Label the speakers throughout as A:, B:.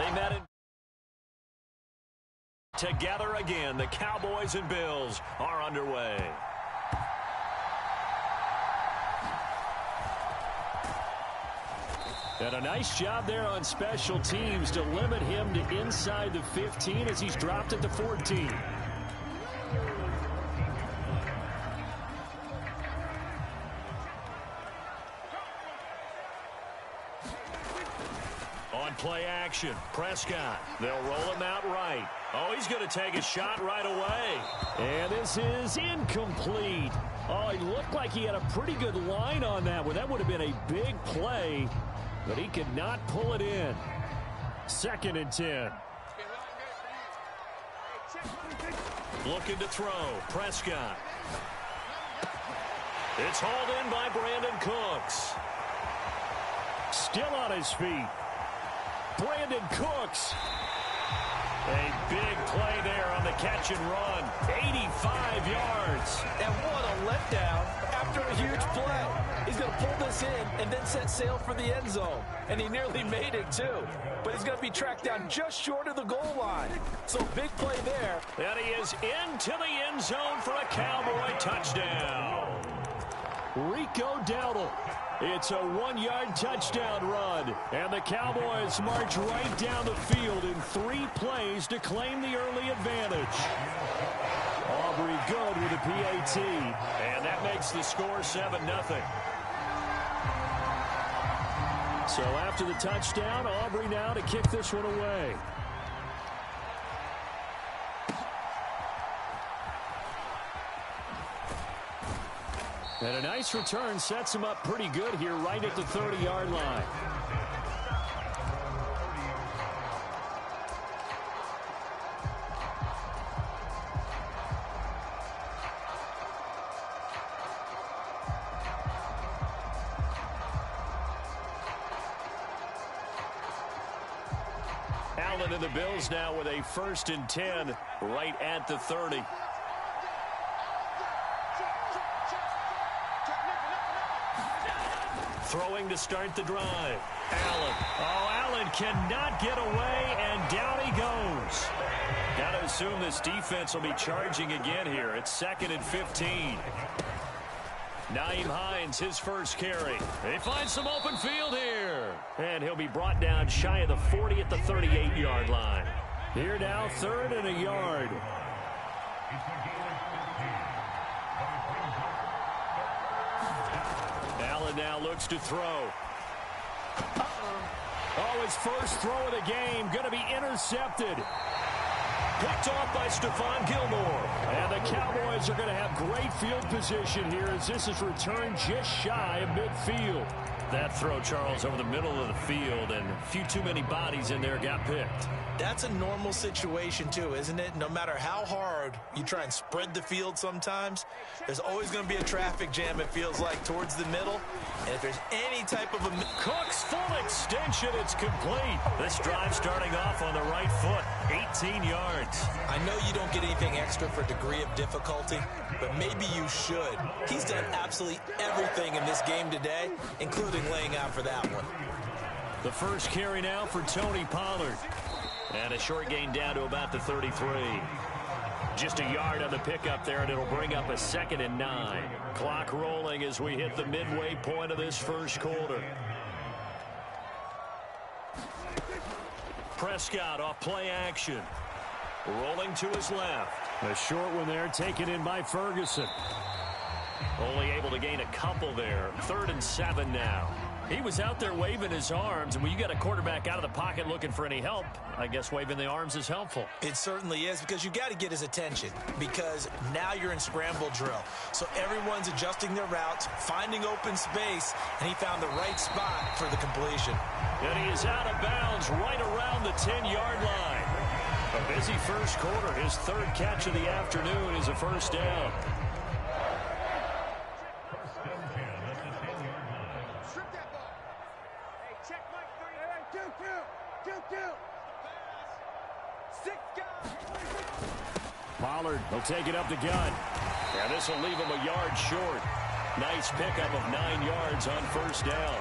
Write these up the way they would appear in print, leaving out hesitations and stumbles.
A: They met in together again. The Cowboys and Bills are underway. And a nice job there on special teams to limit him to inside the 15 as he's dropped it to 14. On play action, Prescott. They'll roll him out right. Oh, he's going to take a shot right away. And this is incomplete. Oh, he looked like he had a pretty good line on that one. That would have been a big play, but he could not pull it in. 2nd and 10. Looking to throw. Prescott. It's hauled in by Brandon Cooks. Still on his feet. Brandon Cooks. A big play there on the catch and run. 85 yards.
B: And what a letdown after a huge play. He's going to pull this in and then set sail for the end zone. And he nearly made it, too. But he's going to be tracked down just short of the goal line. So big play there.
A: And he is into the end zone for a Cowboy touchdown. Rico Dowdle. It's a 1-yard touchdown run. And the Cowboys march right down the field in 3 plays to claim the early advantage. Aubrey good with a PAT. And that makes the score 7-0. So after the touchdown, Aubrey now to kick this one away. And a nice return sets him up pretty good here right at the 30-yard line. Allen and the Bills now with a 1st and 10 right at the 30. Throwing to start the drive. Allen. Oh, Allen cannot get away, and down he goes. Got to assume this defense will be charging again here. It's 2nd and 15. Nyheim Hines, his first carry. They find some open field here. And he'll be brought down shy of the 40 at the 38-yard line. Here now, 3rd and a yard. Allen now looks to throw. Oh, his first throw of the game going to be intercepted. Picked off by Stephon Gilmore. And the Cowboys are going to have great field position here as this is returned just shy of midfield. That throw, Charles, over the middle of the field, and a few too many bodies in there got picked.
B: That's a normal situation, too, isn't it? No matter how hard you try and spread the field sometimes, there's always going to be a traffic jam, it feels like, towards the middle. And if there's any type of a...
A: Cook's full extension, it's complete. This drive starting off on the right foot, 18 yards.
B: I know you don't get anything extra for degree of difficulty, but maybe you should. He's done absolutely everything in this game today, including laying out for that one.
A: The first carry now for Tony Pollard. And a short gain down to about the 33. Just a yard on the pickup there, and it'll bring up a 2nd and 9. Clock rolling as we hit the midway point of this first quarter. Prescott off play action. Rolling to his left. A short one there taken in by Ferguson. Only able to gain a couple there. 3rd and 7 now. He was out there waving his arms, and when you got a quarterback out of the pocket looking for any help, I guess waving the arms is helpful.
B: It certainly is, because you got to get his attention, because now you're in scramble drill. So everyone's adjusting their routes, finding open space, and he found the right spot for the completion.
A: And he is out of bounds right around the 10-yard line. A busy first quarter. His 3rd catch of the afternoon is a first down. Pollard will take it up the gut. And this will leave him a yard short. Nice pickup of 9 yards on first down.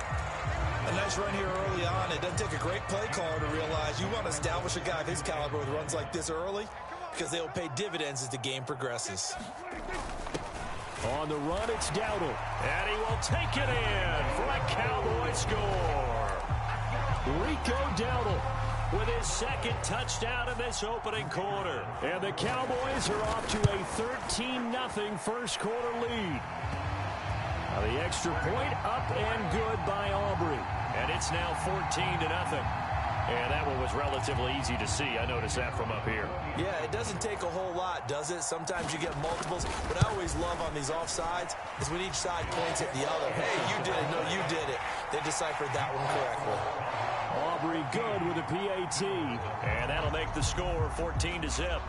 B: A nice run here early on. It doesn't take a great play caller to realize you want to establish a guy of his caliber with runs like this early because they'll pay dividends as the game progresses.
A: On the run, it's Dowdle. And he will take it in for a Cowboy score. Rico Dowdle with his second touchdown in this opening quarter. And the Cowboys are off to a 13-0 first quarter lead. Now the extra point up and good by Aubrey. And it's now 14-0. And that one was relatively easy to see. I noticed that from up here.
B: Yeah, it doesn't take a whole lot, does it? Sometimes you get multiples. What I always love on these offsides is when each side points at the other. Hey, you did it. No, you did it. They deciphered that one correctly.
A: Aubrey good with a PAT. And that'll make the score 14-0.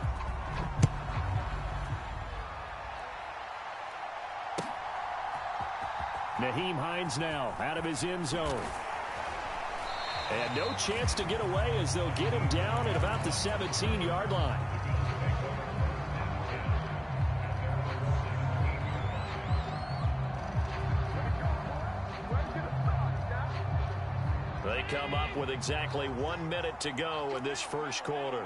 A: Nyheim Hines now out of his end zone. And no chance to get away as they'll get him down at about the 17-yard line. They come up with exactly 1 minute to go in this first quarter.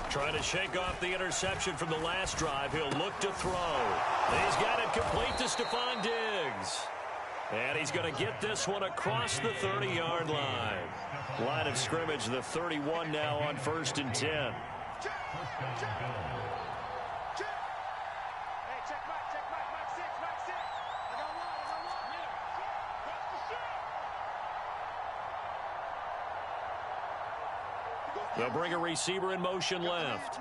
A: Trying to shake off the interception from the last drive. He'll look to throw. He's got it complete to Stephon Diggs. And he's going to get this one across the 30-yard line. Line of scrimmage, the 31 now on 1st and 10. They'll bring a receiver in motion left.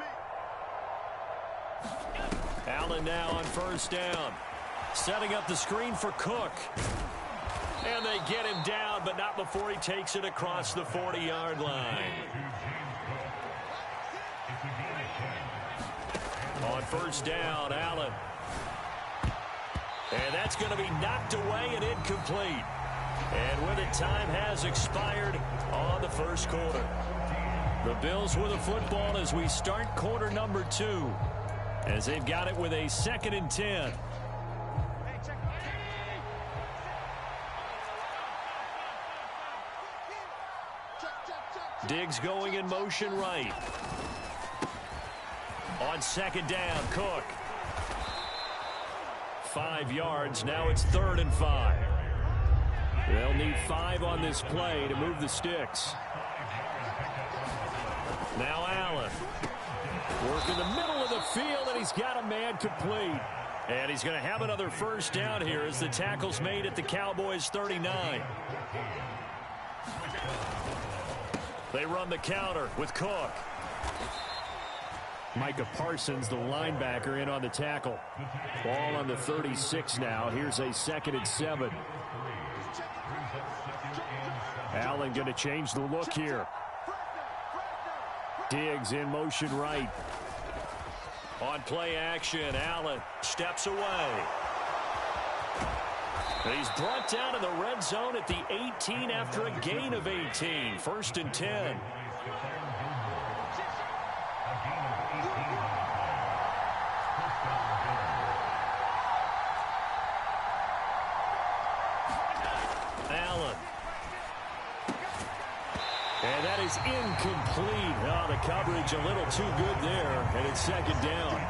A: Allen now on 1st down. Setting up the screen for Cook. And they get him down, but not before he takes it across the 40-yard line. On 1st down, Allen. And that's going to be knocked away and incomplete. And with it, time has expired on the first quarter. The Bills with a football as we start quarter number 2. As they've got it with a 2nd and 10. Diggs going in motion right. On 2nd down, Cook. 5 yards. Now it's 3rd and 5. They'll need 5 on this play to move the sticks. Now Allen. Work in the middle of the field, and he's got a man complete. And he's going to have another 1st down here as the tackle's made at the Cowboys' 39. They run the counter with Cook. Micah Parsons, the linebacker, in on the tackle. Ball on the 36 now. Here's a 2nd and 7. Allen going to change the look here. Diggs in motion right. On play action, Allen steps away. He's brought down in the red zone at the 18 after a gain of 18. 1st and 10. Allen. And that is incomplete. Oh, the coverage a little too good there, and it's 2nd down.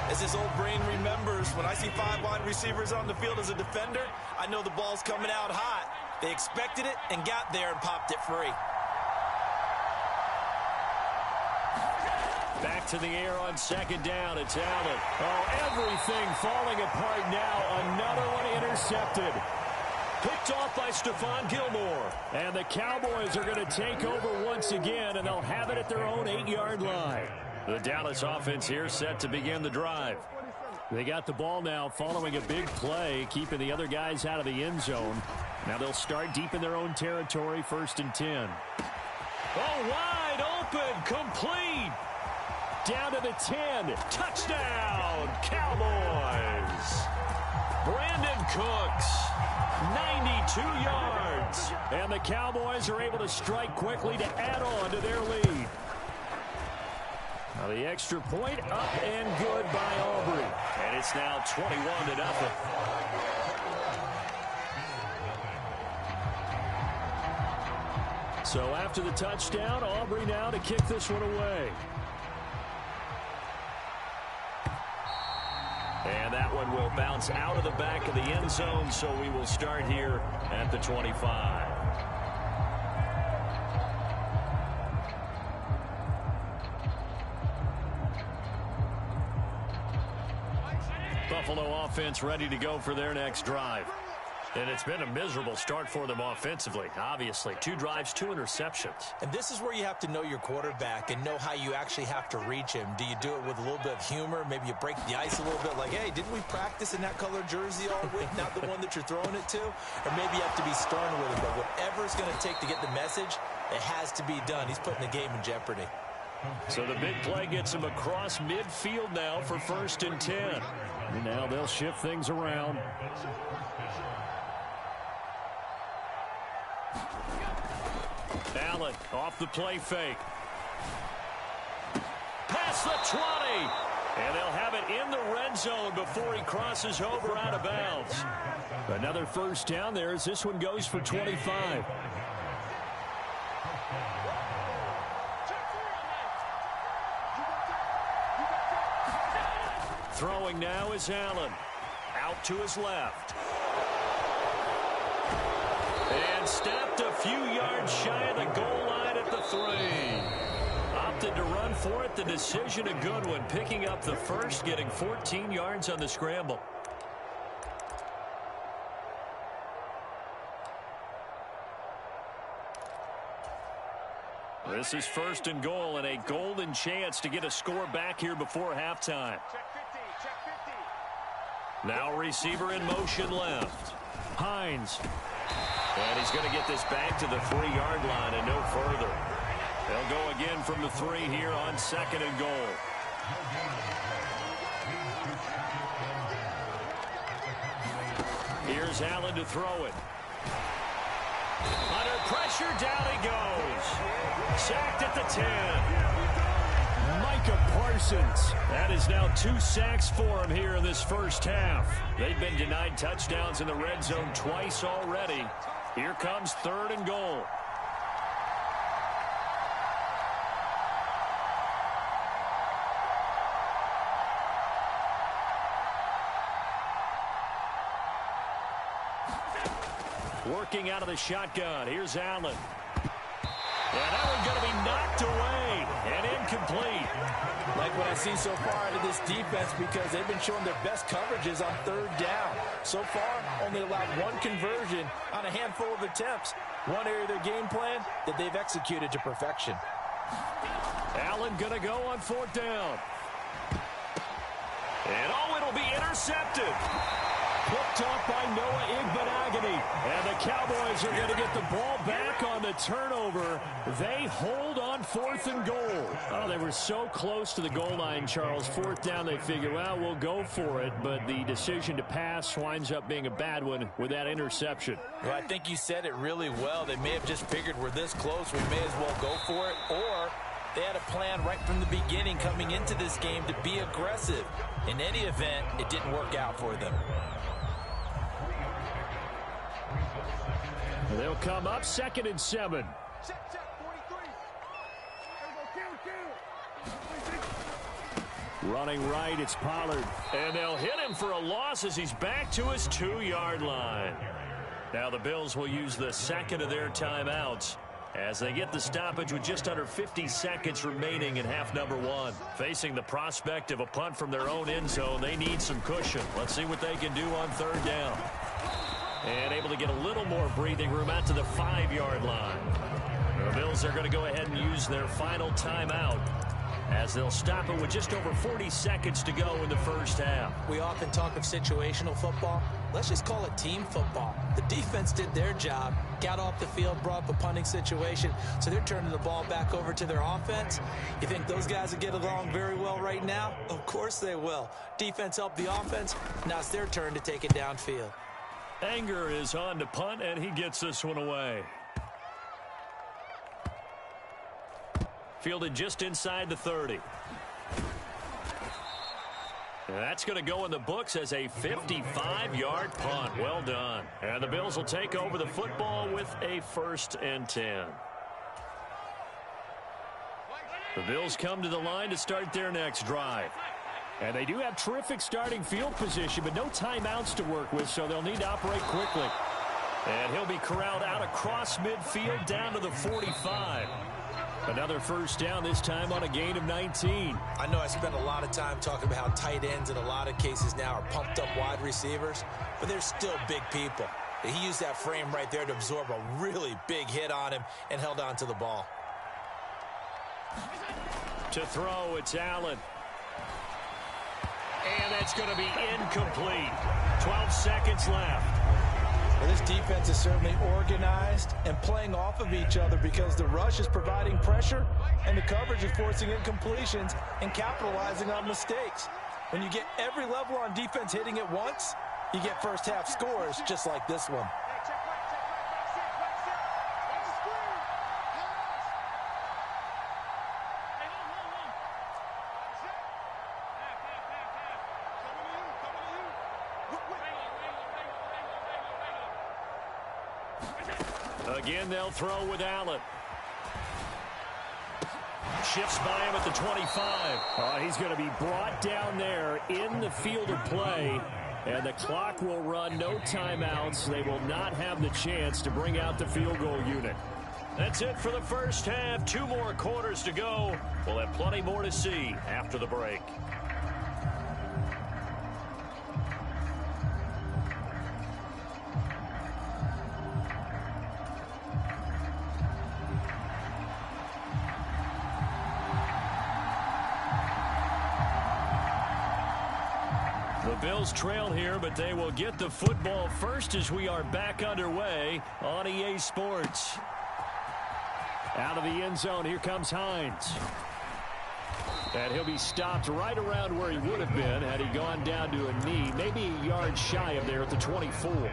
B: As his old brain remembers, when I see 5 wide receivers on the field as a defender, I know the ball's coming out hot. They expected it and got there and popped it free.
A: Back to the air on 2nd down. It's Allen. Oh, everything falling apart now. Another one intercepted. Picked off by Stephon Gilmore. And the Cowboys are going to take over once again, and they'll have it at their own 8-yard line. The Dallas offense here set to begin the drive. They got the ball now following a big play, keeping the other guys out of the end zone. Now they'll start deep in their own territory, 1st and 10. Oh, wide open, complete. Down to the 10. Touchdown, Cowboys. Brandon Cooks, 92 yards. And the Cowboys are able to strike quickly to add on to their lead. Now the extra point up and good by Aubrey. And it's now 21-0. So after the touchdown, Aubrey now to kick this one away. And that one will bounce out of the back of the end zone, so we will start here at the 25. Buffalo offense ready to go for their next drive. And it's been a miserable start for them offensively, obviously. 2 drives, 2 interceptions.
B: And this is where you have to know your quarterback and know how you actually have to reach him. Do you do it with a little bit of humor? Maybe you break the ice a little bit like, hey, didn't we practice in that color jersey all week? Not the one that you're throwing it to? Or maybe you have to be stern with him. But whatever it's going to take to get the message, it has to be done. He's putting the game in jeopardy.
A: So the big play gets him across midfield now for 1st and 10. And now they'll shift things around. Allen off the play fake. Past the 20. And they'll have it in the red zone before he crosses over out of bounds. Another 1st down there as this one goes for 25. Throwing now is Allen. Out to his left. And stepped a few yards shy of the goal line at the 3. Opted to run for it. The decision a good one. Picking up the first, getting 14 yards on the scramble. This is 1st and goal and a golden chance to get a score back here before halftime. Now receiver in motion left. Hines. And he's going to get this back to the 3-yard line and no further. They'll go again from the 3 here on 2nd and goal. Here's Allen to throw it. Under pressure, down he goes. Sacked at the 10. Micah Parsons. That is now 2 sacks for him here in this first half. They've been denied touchdowns in the red zone twice already. Here comes 3rd and goal. Working out of the shotgun. Here's Allen. And that one's going to be knocked away and incomplete.
B: Like what I see so far out of this defense, because they've been showing their best coverages on 3rd down. So far, only allowed 1 conversion on a handful of attempts. One area of their game plan that they've executed to perfection.
A: Allen going to go on 4th down. And it'll be intercepted. Picked off by Noah Igbenogany. And the Cowboys are going to get the ball back on the turnover. They hold on 4th and goal. Oh, they were so close to the goal line, Charles. 4th down, they figure, well, we'll go for it. But the decision to pass winds up being a bad one with that interception.
B: Well, I think you said it really well. They may have just figured we're this close, we may as well go for it. Or they had a plan right from the beginning coming into this game to be aggressive. In any event, it didn't work out for them.
A: They'll come up 2nd and 7. Running right, it's Pollard. And they'll hit him for a loss as he's back to his 2-yard line. Now the Bills will use the 2nd of their timeouts as they get the stoppage with just under 50 seconds remaining in half number 1. Facing the prospect of a punt from their own end zone, they need some cushion. Let's see what they can do on 3rd down. And able to get a little more breathing room out to the 5-yard line. The Bills are going to go ahead and use their final timeout as they'll stop it with just over 40 seconds to go in the first half.
B: We often talk of situational football. Let's just call it team football. The defense did their job, got off the field, brought up a punting situation, so they're turning the ball back over to their offense. You think those guys will get along very well right now? Of course they will. Defense helped the offense. Now it's their turn to take it downfield.
A: Anger is on to punt, and he gets this one away. Fielded just inside the 30. And that's going to go in the books as a 55-yard punt. Well done. And the Bills will take over the football with a 1st and 10. The Bills come to the line to start their next drive. And they do have terrific starting field position, but no timeouts to work with, so they'll need to operate quickly. And he'll be corralled out across midfield down to the 45. Another 1st down, this time on a gain of 19.
B: I know I spent a lot of time talking about how tight ends in a lot of cases now are pumped up wide receivers, but they're still big people. He used that frame right there to absorb a really big hit on him and held on to the ball.
A: To throw, it's Allen. And that's going to be incomplete. 12 seconds left.
B: Well, this defense is certainly organized and playing off of each other because the rush is providing pressure and the coverage is forcing incompletions and capitalizing on mistakes. When you get every level on defense hitting at once, you get first half scores just like this one.
A: Again, they'll throw with Allen. Shifts by him at the 25. He's going to be brought down there in the field of play. And the clock will run. No timeouts. They will not have the chance to bring out the field goal unit. That's it for the first half. 2 more quarters to go. We'll have plenty more to see after the break. The Bills trail here, but they will get the football first as we are back underway on EA Sports. Out of the end zone, here comes Hines. And he'll be stopped right around where he would have been had he gone down to a knee, maybe a yard shy of there at the 24.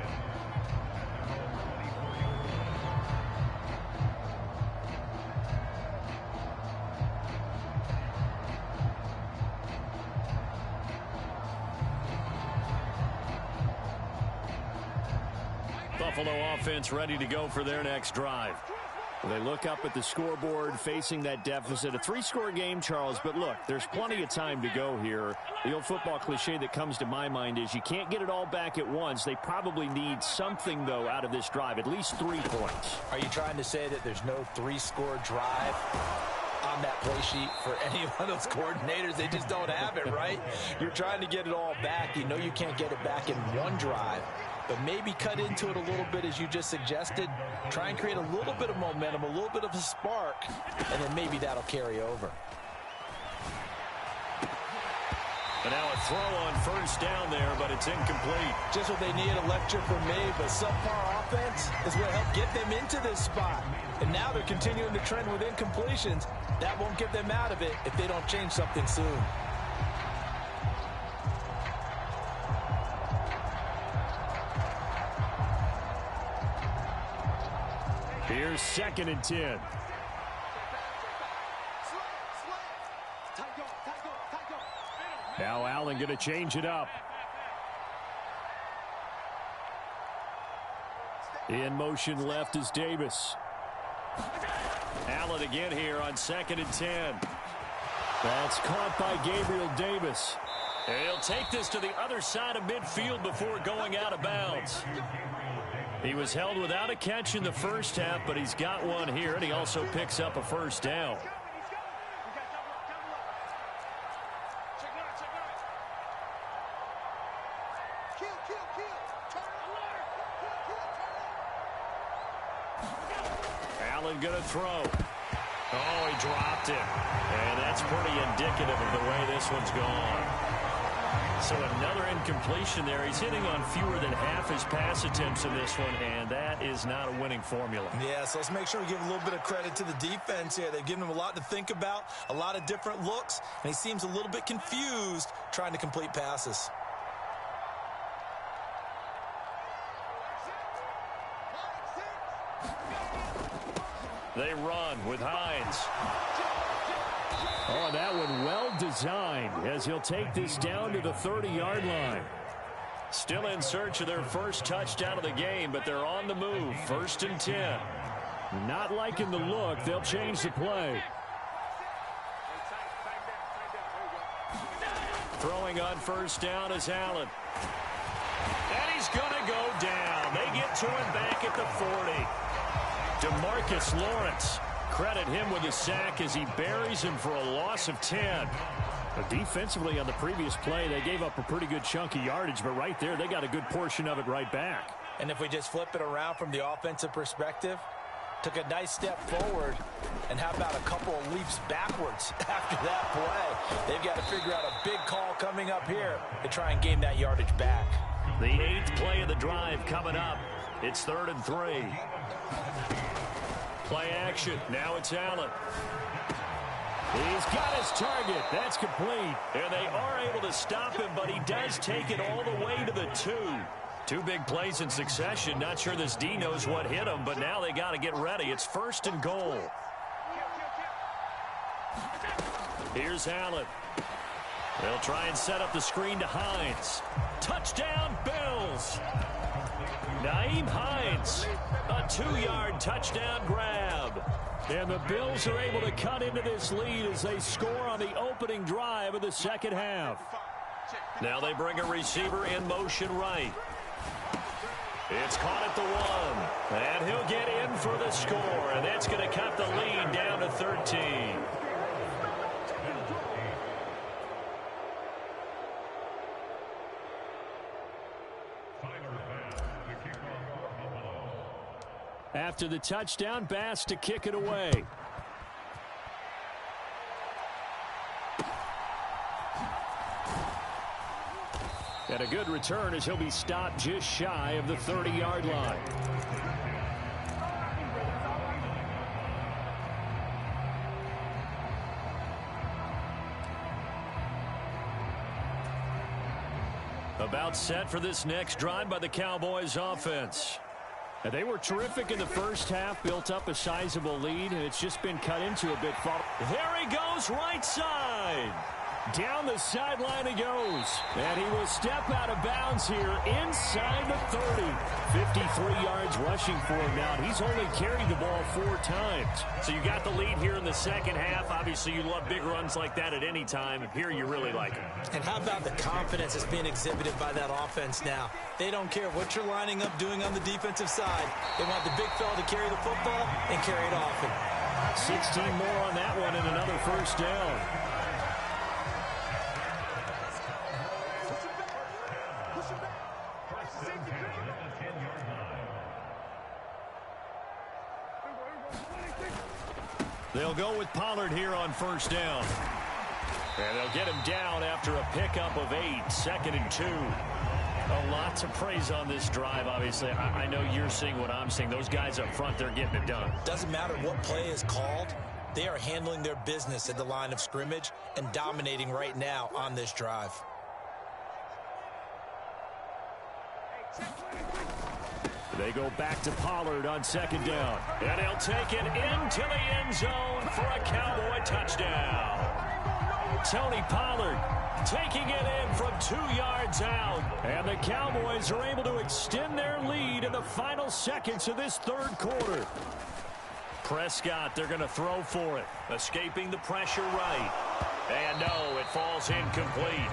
A: Buffalo offense ready to go for their next drive. They look up at the scoreboard facing that deficit. A 3-score game, Charles, but look, there's plenty of time to go here. The old football cliche that comes to my mind is you can't get it all back at once. They probably need something, though, out of this drive, at least 3 points.
B: Are you trying to say that there's no 3-score drive on that play sheet for any one of those coordinators? They just don't have it, right? You're trying to get it all back. You know you can't get it back in one drive. But maybe cut into it a little bit as you just suggested. Try and create a little bit of momentum, a little bit of a spark, and then maybe that'll carry over.
A: And now a throw on 1st down there, but it's incomplete.
B: Just what they need, a lecture from me, but subpar offense is what helped get them into this spot. And now they're continuing the trend with incompletions. That won't get them out of it if they don't change something soon.
A: Here's 2nd and 10. Now Allen going to change it up. In motion left is Davis. Allen again here on 2nd and 10. That's caught by Gabriel Davis. And he'll take this to the other side of midfield before going out of bounds. He was held without a catch in the first half, but he's got one here, and he also picks up a 1st down. Allen going to throw. Oh, he dropped it. And that's pretty indicative of the way this one's gone. So another incompletion there. He's hitting on fewer than half his pass attempts in this one, and that is not a winning formula.
B: Yeah, so let's make sure we give a little bit of credit to the defense here. They've given him a lot to think about, a lot of different looks, and he seems a little bit confused trying to complete passes.
A: They run with Hines. Oh, that one well designed as he'll take this down to the 30-yard line. Still in search of their first touchdown of the game, but they're on the move. 1st and 10. Not liking the look. They'll change the play. Throwing on 1st down is Allen. And he's going to go down. They get to him back at the 40. DeMarcus Lawrence. Credit him with a sack as he buries him for a loss of 10. But defensively on the previous play, they gave up a pretty good chunk of yardage, but right there, they got a good portion of it right back.
B: And if we just flip it around from the offensive perspective, took a nice step forward, and how about a couple of leaps backwards after that play? They've got to figure out a big call coming up here to try and gain that yardage back.
A: The 8th play of the drive coming up. It's 3rd and 3. Play action. Now it's Allen. He's got his target. That's complete. And they are able to stop him, but he does take it all the way to the 2. 2 big plays in succession. Not sure this D knows what hit him, but now they got to get ready. It's 1st and goal. Here's Allen. They'll try and set up the screen to Hines. Touchdown, Bills. Nyheim Hines, a 2-yard touchdown grab. And the Bills are able to cut into this lead as they score on the opening drive of the second half. Now they bring a receiver in motion right. It's caught at the 1. And he'll get in for the score. And that's going to cut the lead down to 13. After the touchdown, Bass to kick it away. And a good return as he'll be stopped just shy of the 30-yard line. About set for this next drive by the Cowboys offense. And they were terrific in the first half, built up a sizable lead, and it's just been cut into a bit. There he goes, right side. Down the sideline he goes. And he will step out of bounds here inside the 30. 53 yards rushing for him now. He's only carried the ball 4 times. So you got the lead here in the second half. Obviously, you love big runs like that at any time. Here you really like it.
B: And how about the confidence that's being exhibited by that offense now? They don't care what you're lining up doing on the defensive side. They want the big fella to carry the football and carry it often.
A: 16 more on that one and another 1st down. They'll go with Pollard here on 1st down. And they'll get him down after a pickup of 8, 2nd and 2. A lot to praise on this drive, obviously. I know you're seeing what I'm seeing. Those guys up front, they're getting it done.
B: Doesn't matter what play is called. They are handling their business at the line of scrimmage and dominating right now on this drive.
A: They go back to Pollard on 2nd down. And he'll take it into the end zone for a Cowboy touchdown. Tony Pollard taking it in from 2 yards out. And the Cowboys are able to extend their lead in the final seconds of this 3rd quarter. Prescott, they're going to throw for it. Escaping the pressure right. And no, it falls incomplete.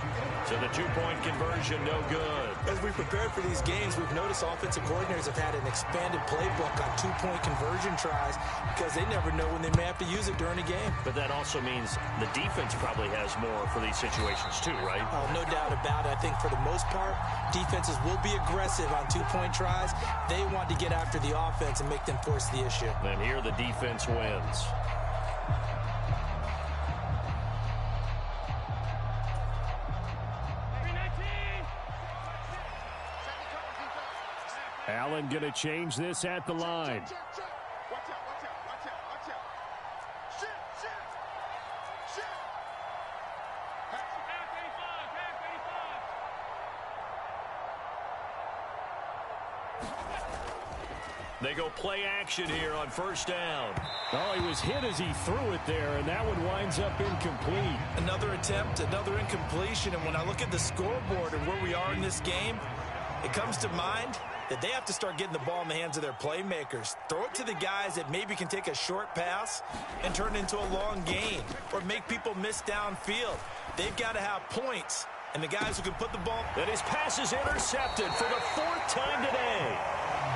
A: So the 2-point conversion, no good.
B: As we prepared for these games, we've noticed offensive coordinators have had an expanded playbook on 2-point conversion tries because they never know when they may have to use it during a game.
A: But that also means the defense probably has more for these situations too, right?
B: No doubt about it. I think for the most part, defenses will be aggressive on 2-point tries. They want to get after the offense and make them force the issue.
A: And here the defense wins. Allen going to change this at the line. They go play action here on first down.
C: Oh, he was hit as he threw it there, and that one winds up incomplete.
B: Another attempt, another incompletion, and when I look at the scoreboard and where we are in this game, it comes to mind that they have to start getting the ball in the hands of their playmakers. Throw it to the guys that maybe can take a short pass and turn it into a long gain or make people miss downfield. They've got to have points, and the guys who can put the ball.
A: And his pass is intercepted for the 4th time today.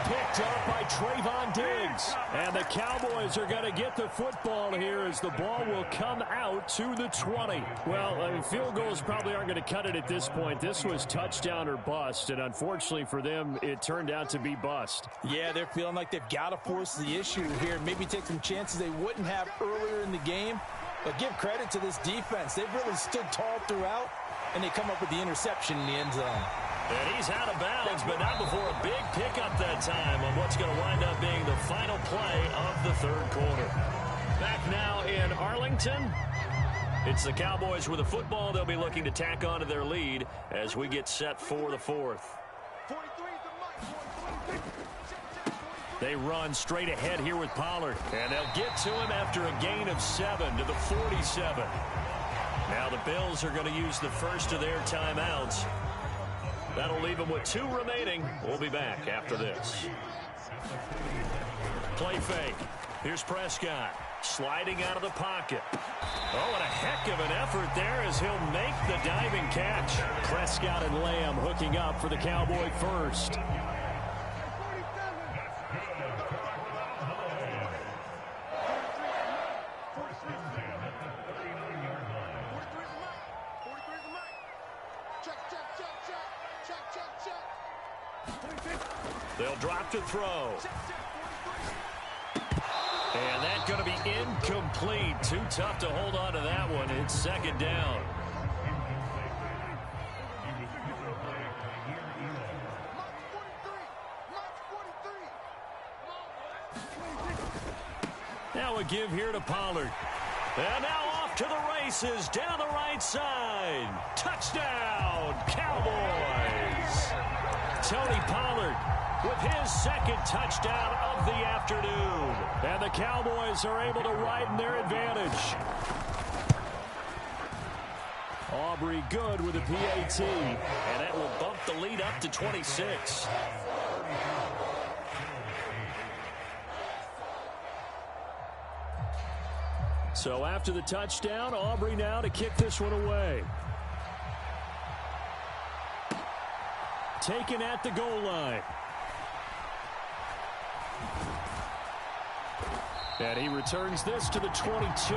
C: Picked up by Trayvon Diggs. And the Cowboys are going to get the football here as the ball will come out to the 20. Well, I mean, field goals probably aren't going to cut it at this point. This was touchdown or bust, and unfortunately for them, it turned out to be bust.
B: Yeah, they're feeling like they've got to force the issue here. Maybe take some chances they wouldn't have earlier in the game. But give credit to this defense. They've really stood tall throughout, and they come up with the interception in the end zone.
A: And he's out of bounds, but not before a big pickup that time on what's going to wind up being the final play of the 3rd quarter. Back now in Arlington. It's the Cowboys with the football. They'll be looking to tack on to their lead as we get set for the 4th. They run straight ahead here with Pollard. And they'll get to him after a gain of 7 to the 47. Now the Bills are going to use the first of their timeouts. That'll leave them with 2 remaining. We'll be back after this. Play fake. Here's Prescott sliding out of the pocket. Oh, and a heck of an effort there as he'll make the diving catch.
C: Prescott and Lamb hooking up for the Cowboy first.
A: They'll drop to throw. And that's going to be incomplete. Too tough to hold on to that one. It's 2nd down. Now a give here to Pollard. And now off to the races down the right side. Touchdown, Cowboys. Tony Pollard with his 2nd touchdown of the afternoon.
C: And the Cowboys are able to widen their advantage. Aubrey good with a PAT.
A: And that will bump the lead up to 26.
C: So after the touchdown, Aubrey now to kick this one away. Taken at the goal line. And he returns this to the 22.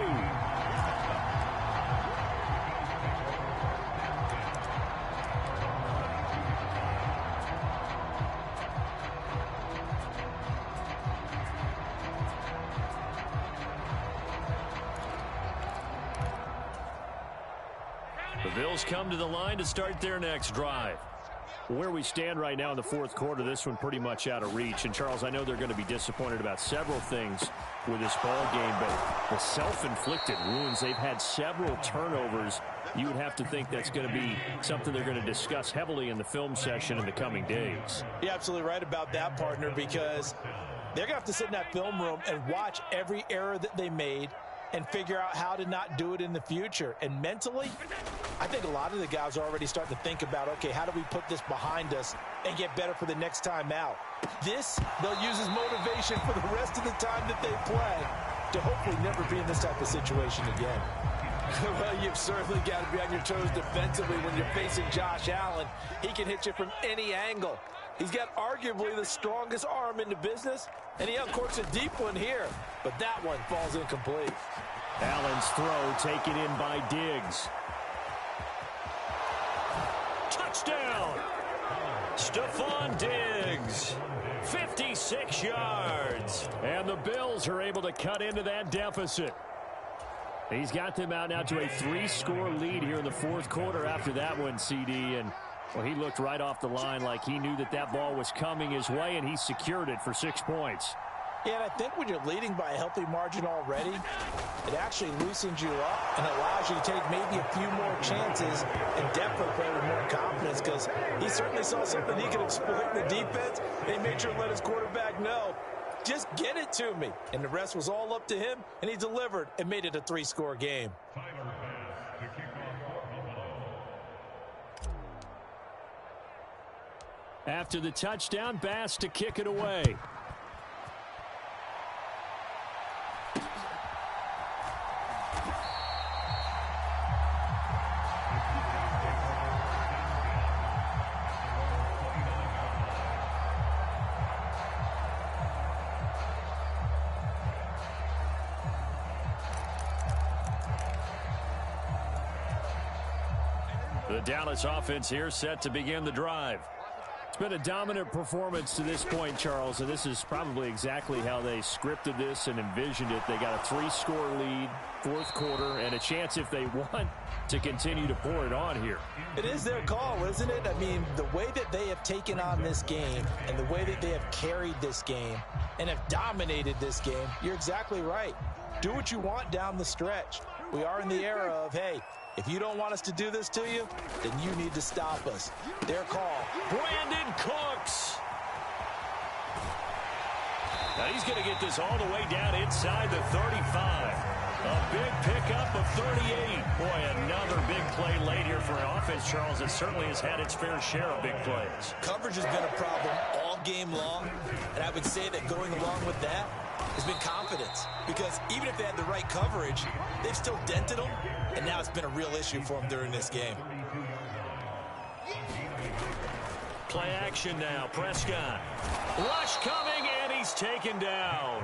A: The Bills come to the line to start their next drive.
C: Where we stand right now in the 4th quarter, this one pretty much out of reach. And, Charles, I know they're going to be disappointed about several things with this ball game, but the self-inflicted wounds, they've had several turnovers. You would have to think that's going to be something they're going to discuss heavily in the film session in the coming days.
B: You're absolutely right about that, partner, because they're going to have to sit in that film room and watch every error that they made and figure out how to not do it in the future. And mentally, I think a lot of the guys are already starting to think about, okay, how do we put this behind us and get better for the next time out? This, they'll use as motivation for the rest of the time that they play to hopefully never be in this type of situation again. Well, you've certainly got to be on your toes defensively when you're facing Josh Allen. He can hit you from any angle. He's got arguably the strongest arm in the business, and he uncorks a deep one here, but that one falls incomplete.
C: Allen's throw taken in by Diggs.
A: Touchdown! Stephon Diggs, 56 yards.
C: And the Bills are able to cut into that deficit. He's got them out now to a 3-score lead here in the 4th quarter after that one, CD. And, well, he looked right off the line like he knew that that ball was coming his way, and he secured it for 6 points.
B: Yeah, and I think when you're leading by a healthy margin already, it actually loosens you up and allows you to take maybe a few more chances and definitely play with more confidence, because he certainly saw something he could exploit in the defense, and he made sure to let his quarterback know Just get it to me. And the rest was all up to him, and he delivered and made it a 3-score game.
C: After the touchdown, Bass to kick it away. The Dallas offense here set to begin the drive. It's been a dominant performance to this point, Charles, and this is probably exactly how they scripted this and envisioned it. They got a 3-score lead, fourth quarter, and a chance if they want to continue to pour it on here.
B: It is their call, isn't it? I mean, the way that they have taken on this game and the way that they have carried this game and have dominated this game, you're exactly right. Do what you want down the stretch. We are in the era of, hey, if you don't want us to do this to you, then you need to stop us. Their call.
A: Brandon Cooks. Now he's going to get this all the way down inside the 35. A big pickup of 38. Boy, another big play late here for an offense, Charles, that certainly has had its fair share of big plays.
B: Coverage has been a problem all game long, and I would say that going along with that has been confidence. Because even if they had the right coverage, they've still dented them, and now it's been a real issue for them during this game.
A: Play action now. Prescott. Rush coming, and he's taken down.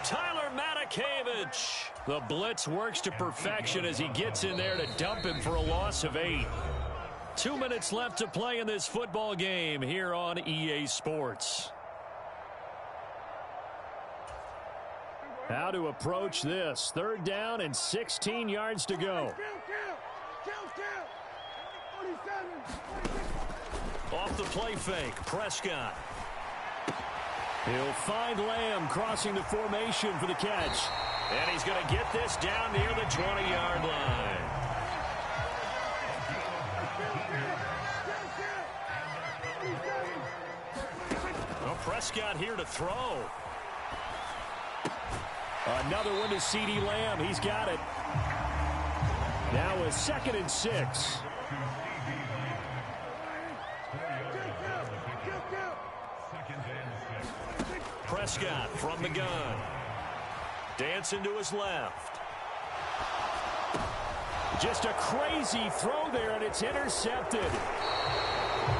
A: Tyler Matakevich. The blitz works to perfection as he gets in there to dump him for a loss of 8. 2 minutes left to play in this football game here on EA Sports.
C: How to approach this. 3rd down and 16 yards to go.
A: Off the play fake, Prescott.
C: He'll find Lamb crossing the formation for the catch.
A: And he's going to get this down near the 20-yard line. Well, Prescott here to throw.
C: Another one to CeeDee Lamb. He's got it. Now a 2nd and 6.
A: Prescott from the gun. Dancing to his left.
C: Just a crazy throw there, and it's intercepted.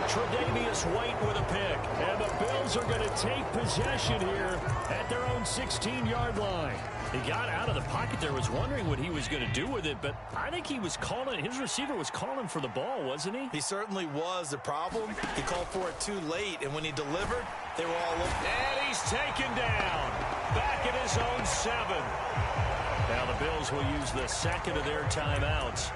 A: Tre'Davious White with a pick.
C: And the Bills are going to take possession here at their own 16-yard line.
A: He got out of the pocket there, was wondering what he was going to do with it, but I think he was calling, his receiver was calling for the ball, wasn't he?
B: He certainly was. The problem, he called for it too late, and when he delivered, they were all over.
A: And he's taken down. Back at his own 7. Now the Bills will use the 2nd of their timeouts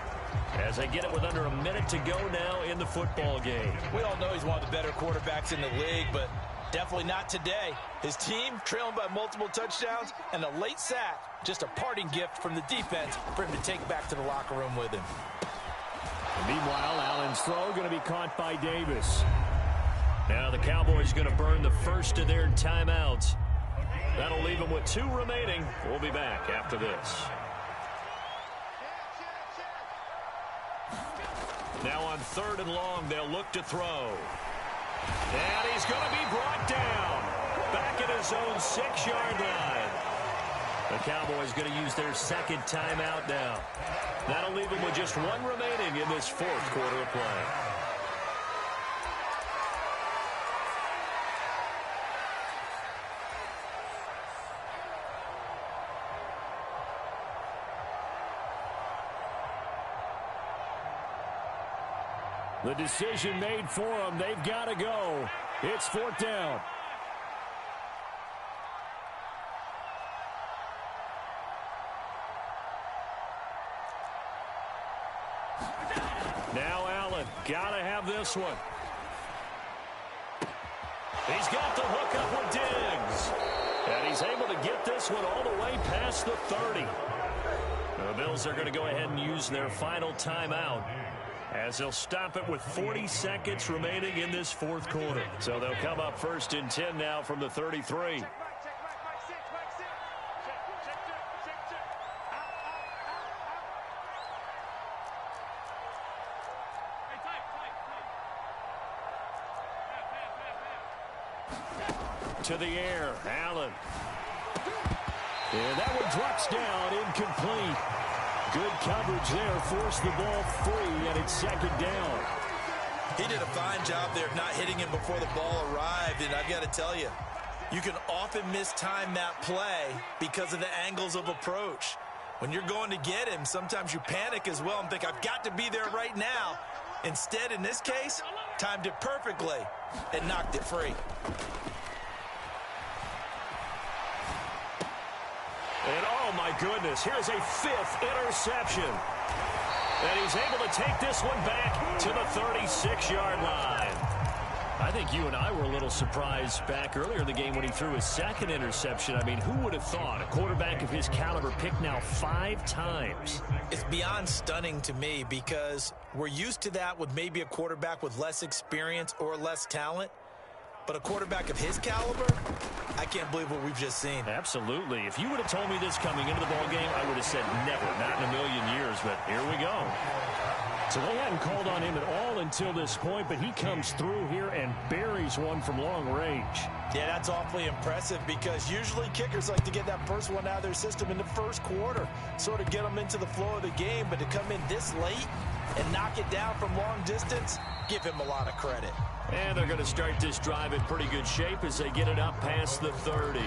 A: as they get it with under a minute to go now in the football game.
B: We all know he's one of the better quarterbacks in the league, but definitely not today. His team trailing by multiple touchdowns and a late sack. Just a parting gift from the defense for him to take back to the locker room with him.
C: Meanwhile, Allen's throw going to be caught by Davis.
A: Now the Cowboys going to burn the first of their timeouts. That'll leave them with 2 remaining. We'll be back after this. Now on 3rd and long, they'll look to throw. And he's going to be brought down. Back at his own 6-yard line. The Cowboys going to use their 2nd timeout now. That'll leave them with just 1 remaining in this 4th quarter of play.
C: The decision made for them. They've got to go. It's 4th down.
A: Now Allen, gotta have this one. He's got the hook up with Diggs. And he's able to get this one all the way past the 30. The Bills are going to go ahead and use their final timeout as they'll stop it with 40 seconds remaining in this 4th quarter. So they'll come up 1st and 10 now from the 33. To the air, Allen. And that one drops down, incomplete. Good coverage there, forced the ball free, and it's second down.
B: He did a fine job there of not hitting him before the ball arrived, and I've got to tell you, you can often mistime that play because of the angles of approach. When you're going to get him, sometimes you panic as well and think, I've got to be there right now. Instead, in this case, timed it perfectly and knocked it free.
A: And oh my goodness, here's a fifth interception. And he's able to take this one back to the 36-yard line. I think you and I were a little surprised back earlier in the game when he threw his second interception. I mean, who would have thought a quarterback of his caliber picked now 5 times?
B: It's beyond stunning to me because we're used to that with maybe a quarterback with less experience or less talent. But a quarterback of his caliber, I can't believe what we've just seen.
A: Absolutely. If you would have told me this coming into the ballgame, I would have said never, not in a million years, but here we go. So they hadn't called on him at all until this point, but he comes through here and buries one from long range.
B: Yeah, that's awfully impressive because usually kickers like to get that first one out of their system in the first quarter, sort of get them into the flow of the game, but to come in this late and knock it down from long distance, give him a lot of credit.
A: And they're going to start this drive in pretty good shape as they get it up past the 30.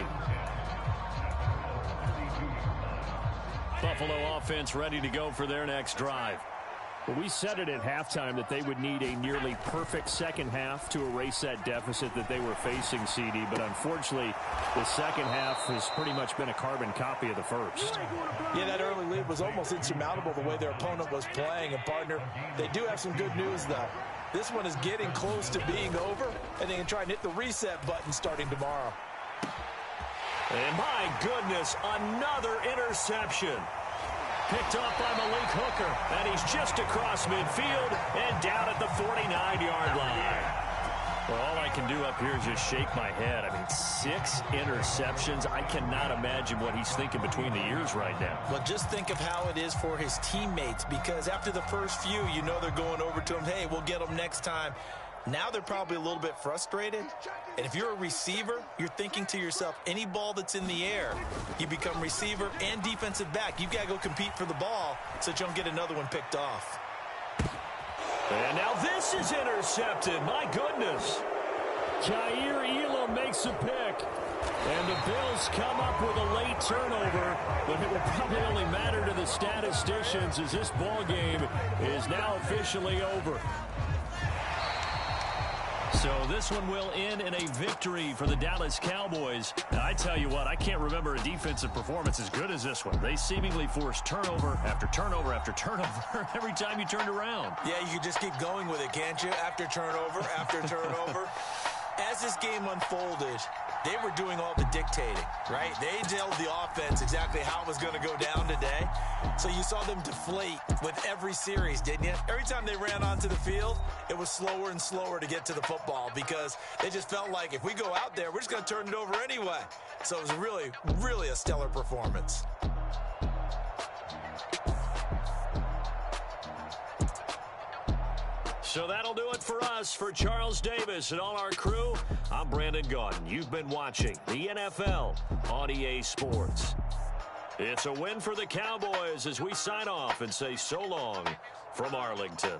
A: Buffalo offense ready to go for their next drive.
C: Well, we said it at halftime that they would need a nearly perfect second half to erase that deficit that they were facing, CD. But unfortunately, the second half has pretty much been a carbon copy of the first.
B: Yeah, that early lead was almost insurmountable the way their opponent was playing. And, partner, they do have some good news, though. This one is getting close to being over, and they can try and hit the reset button starting tomorrow.
A: And my goodness, another interception. Picked up by Malik Hooker, and he's just across midfield and down at the 49-yard line. Well, all I can do up here is just shake my head. I mean, 6 interceptions. I cannot imagine what he's thinking between the ears right now.
B: Well, just think of how it is for his teammates, because after the first few, you know they're going over to him, hey, we'll get them next time. Now they're probably a little bit frustrated. And if you're a receiver, you're thinking to yourself, any ball that's in the air, you become receiver and defensive back. You've got to go compete for the ball so that you don't get another one picked off.
A: And now this is intercepted. My goodness.
C: Jair Elam makes a pick.
A: And the Bills come up with a late turnover, but it will probably only matter to the statisticians as this ball game is now officially over. So this one will end in a victory for the Dallas Cowboys. Now, I tell you what, I can't remember a defensive performance as good as this one. They seemingly forced turnover after turnover after turnover every time you turned around.
B: Yeah, you can just keep going with it, can't you? After turnover, after turnover. As this game unfolded, they were doing all the dictating, right? They told the offense exactly how it was going to go down today. So you saw them deflate with every series, didn't you? Every time they ran onto the field, it was slower and slower to get to the football because they just felt like if we go out there, we're just going to turn it over anyway. So it was really, really a stellar performance.
A: So that'll do it for us. For Charles Davis and all our crew, I'm Brandon Gaudin. You've been watching the NFL on EA Sports. It's a win for the Cowboys as we sign off and say so long from Arlington.